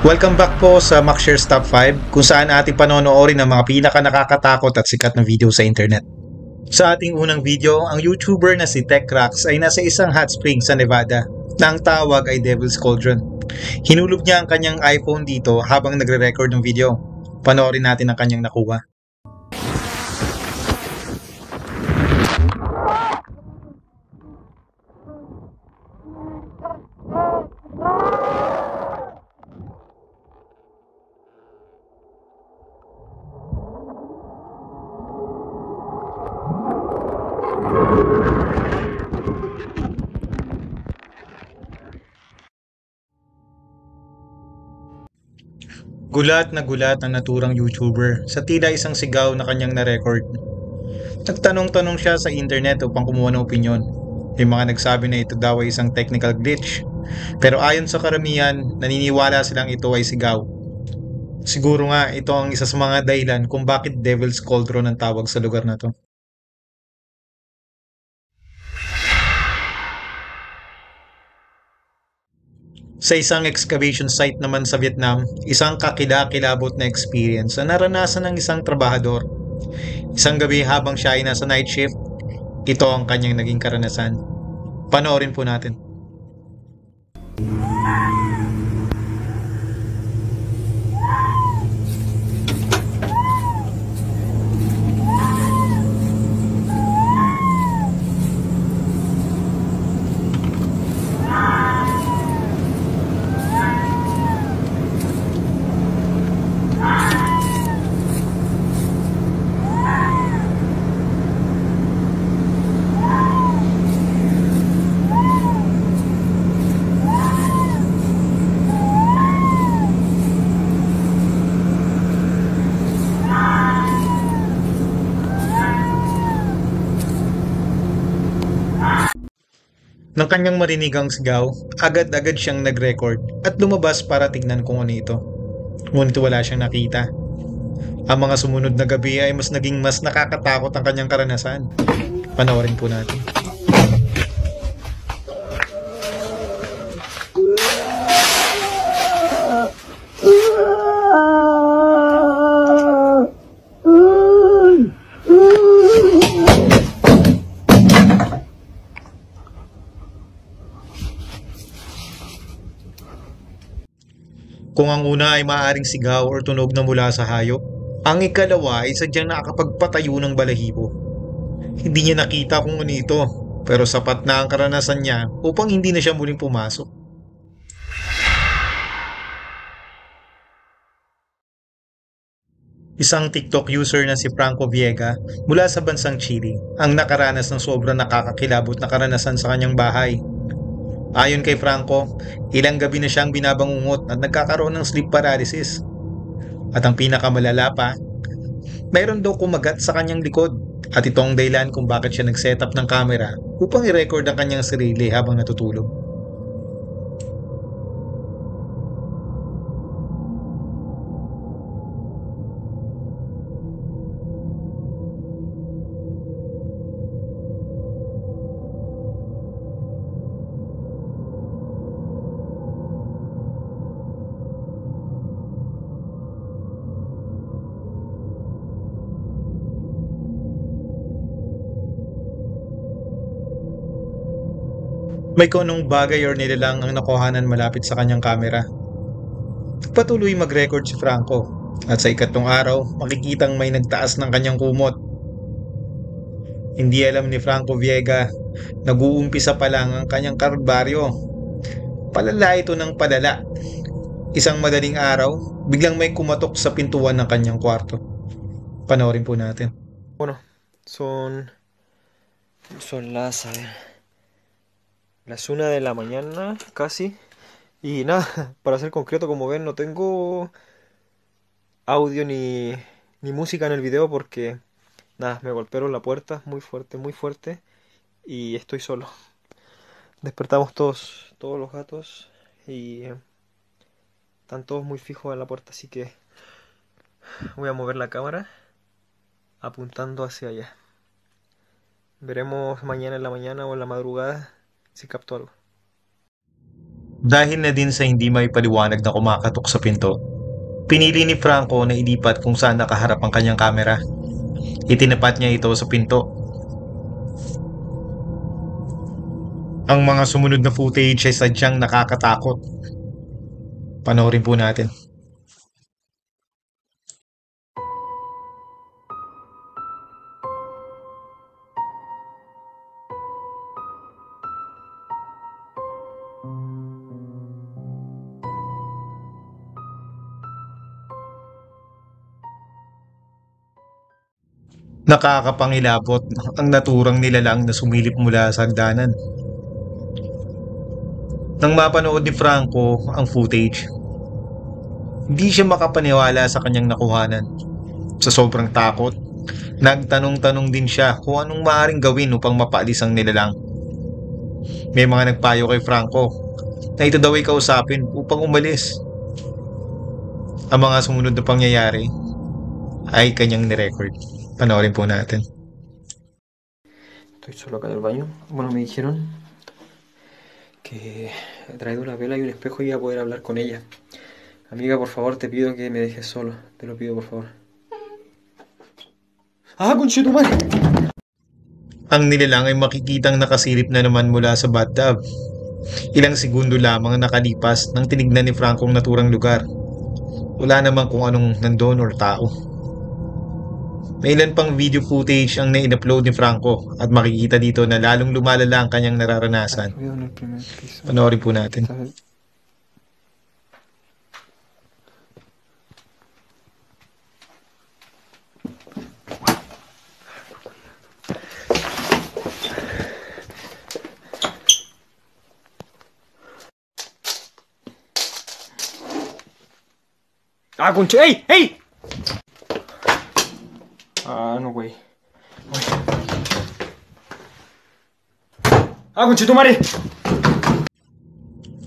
Welcome back po sa MacShares Top 5 kung saan ating panonoorin ang mga pinaka nakakatakot at sikat na video sa internet. Sa ating unang video, ang YouTuber na si TechRax ay nasa isang hot spring sa Nevada na ang tawag ay Devil's Cauldron. Hinulog niya ang kanyang iPhone dito habang nagre-record ng video. Panoorin natin ang kanyang nakuha. Gulat ang naturang YouTuber sa tila isang sigaw na kanyang na-record. Nagtanong-tanong siya sa internet upang kumuha ng opinyon. May mga nagsabi na ito daw ay isang technical glitch. Pero ayon sa karamihan, naniniwala silang ito ay sigaw. Siguro nga ito ang isa sa mga dahilan kung bakit Devil's Cauldron ang tawag sa lugar na to. Sa isang excavation site naman sa Vietnam, isang kakilakilabot na experience na naranasan ng isang trabahador. Isang gabi habang siya ay nasa night shift, ito ang kanyang naging karanasan. Panoorin po natin. Nang kanyang marinig ang sigaw, agad-agad siyang nag-record at lumabas para tignan kung ano ito. Ngunit wala siyang nakita. Ang mga sumunod na gabi ay naging mas nakakatakot ang kanyang karanasan. Panoorin po natin. Kung ang una ay maaaring sigaw o tunog na mula sa hayop, ang ikalawa ay sadyang nakakapagpatayo ng balahibo. Hindi niya nakita kung ano ito, pero sapat na ang karanasan niya upang hindi na siya muling pumasok. Isang TikTok user na si Franco Viega mula sa bansang Chile ang nakaranas ng sobrang nakakakilabot na karanasan sa kanyang bahay. Ayon kay Franco, ilang gabi na siyang binabangungot at nagkakaroon ng sleep paralysis. At ang pinakamalala pa, mayroon daw kumagat sa kanyang likod at ito ang dahilan kung bakit siya nag-setup ng camera upang i-record ang kanyang sarili habang natutulog. May kunong bagay or nilalang ang nakuhanan malapit sa kanyang kamera. Patuloy mag-record si Franco at sa ikatlong araw makikitang may nagtaas ng kanyang kumot. Hindi alam ni Franco Viega, nag-uumpisa pa lang ang kanyang kalbaryo. Palala ito ng palala. Isang madaling araw, biglang may kumatok sa pintuan ng kanyang kwarto. Panoorin po natin. Bueno, son las 1 de la mañana casi. Y nada, para ser concreto, como ven, no tengo audio ni música en el video porque nada, me golpearon la puerta muy fuerte y estoy solo. Despertamos todos los gatos y están todos muy fijos en la puerta, así que voy a mover la cámara apuntando hacia allá. Veremos mañana en la mañana o en la madrugada si capto algo. Dahil na din sa hindi may paliwanag na kumakatok sa pinto, pinili ni Franco na ilipat kung saan nakaharap ang kanyang kamera. Itinapat niya ito sa pinto. Ang mga sumunod na footage ay sadyang nakakatakot. Panoorin po natin. Nakakapangilabot ang naturang nilalang na sumilip mula sa hagdanan. Nang mapanood ni Franco ang footage, hindi siya makapaniwala sa kanyang nakuhanan. Sa sobrang takot, nagtanong-tanong din siya kung anong maaaring gawin upang mapaalis ang nilalang. May mga nagpayo kay Franco na ito daw ay kausapin upang umalis. Ang mga sumunod na pangyayari ay kanyang nirecord. Panoorin po natin. Estoy solo acá en el baño. Bueno, me dijeron que he traído una vela y un espejo y iba a poder hablar con ella. Amiga, por favor, te pido que me dejes solo. Te lo pido, por favor. ¡Ah, conchetumare! Ang nilalang ay makikitang nakasilip na naman mula sa bathtub. Ilang segundo lamang ang nakalipas nang tinignan ni Franco ang naturang lugar. Wala naman kung anong nandun or tao. May ilan pang video footage ang na-in-upload ni Franco at makikita dito na lalong lumalala ang kanyang nararanasan. Panoorin po natin. ¡Ah, conche! ¡Ey! ¡Ey! Ah, no, güey. ¡Ah, conchetumare!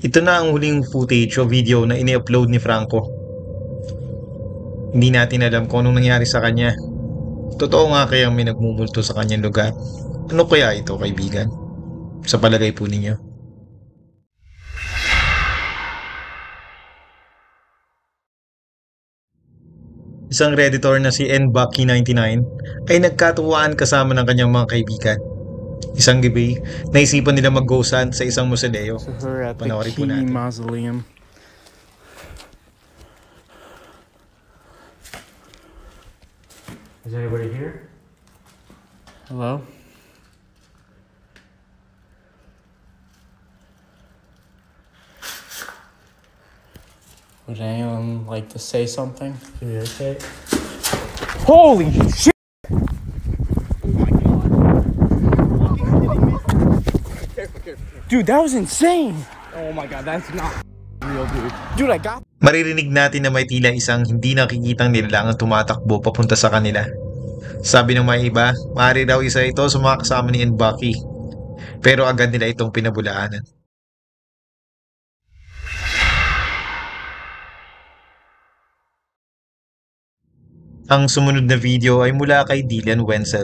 Ito na ang huling footage o video na ini-upload ni Franco. Hindi natin alam kung anong nangyari sa kanya. Totoo nga kaya may nagmumulto sa kanyang lugar. Ano kaya ito, kaibigan? Sa palagay po ninyo. Isang Redditor na si nbucky99 ay nagkatuwaan kasama ng kanyang mga kaibigan. Isang gabi, naisipan nila mag-ghost-hunt sa isang musoleo. Panoorin po natin. Mausoleum. Is anybody here? Hello? Would anyone like to say something? Communicate. Holy shit! Dude, that was insane! Oh my god, that's not real, dude. Dude, I got... Maririnig natin na may tila isang hindi nakikitang nilalang ang tumatakbo papunta sa kanila. Sabi ng mga iba, maaari daw isa ito sa mga kasama ni Nbucky. Pero agad nila itong pinabulaanan. Ang sumunod na video ay mula kay Dylan Wenzel.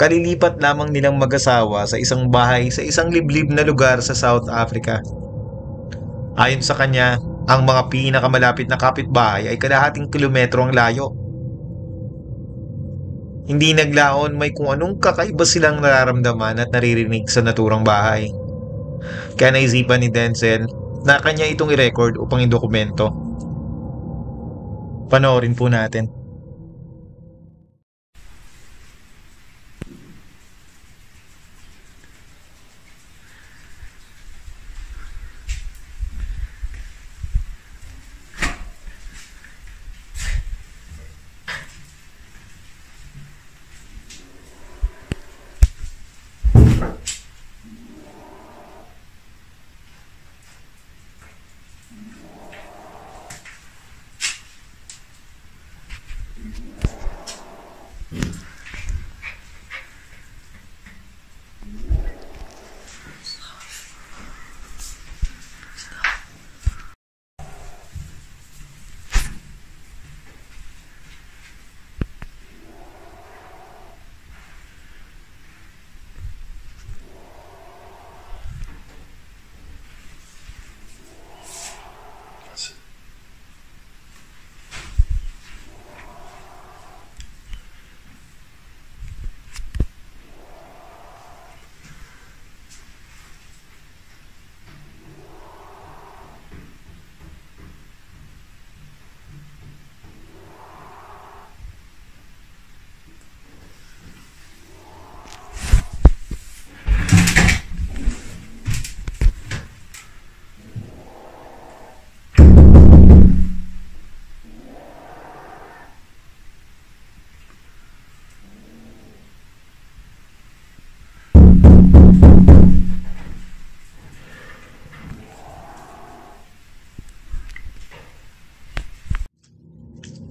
Kalilipat lamang nilang mag-asawa sa isang bahay sa isang liblib na lugar sa South Africa. Ayon sa kanya, ang mga pinakamalapit na kapitbahay ay kalahating kilometro ang layo. Hindi naglaon may kung anong kakaiba silang nararamdaman at naririnig sa naturang bahay. Kaya naisipan ni Denzel na kanya itong i-record upang i-dokumento. Panoorin po natin.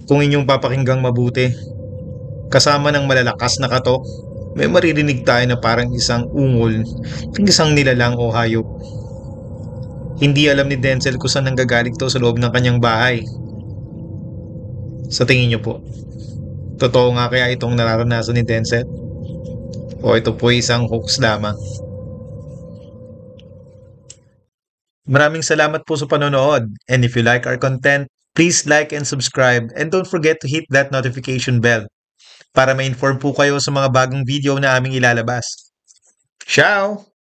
Kung inyong papakinggang mabuti, kasama ng malalakas na katok, may maririnig tayo na parang isang ungol ng isang nilalang o hayop. Hindi alam ni Denzel kung saan nanggagaling to sa loob ng kanyang bahay. Sa tingin niyo po, totoo nga kaya itong nararanasan ni Denzel? O ito po isang hoax lamang? Maraming salamat po sa panonood. And if you like our content, please like and subscribe. And don't forget to hit that notification bell para ma-inform po kayo sa mga bagong video na aming ilalabas. Ciao!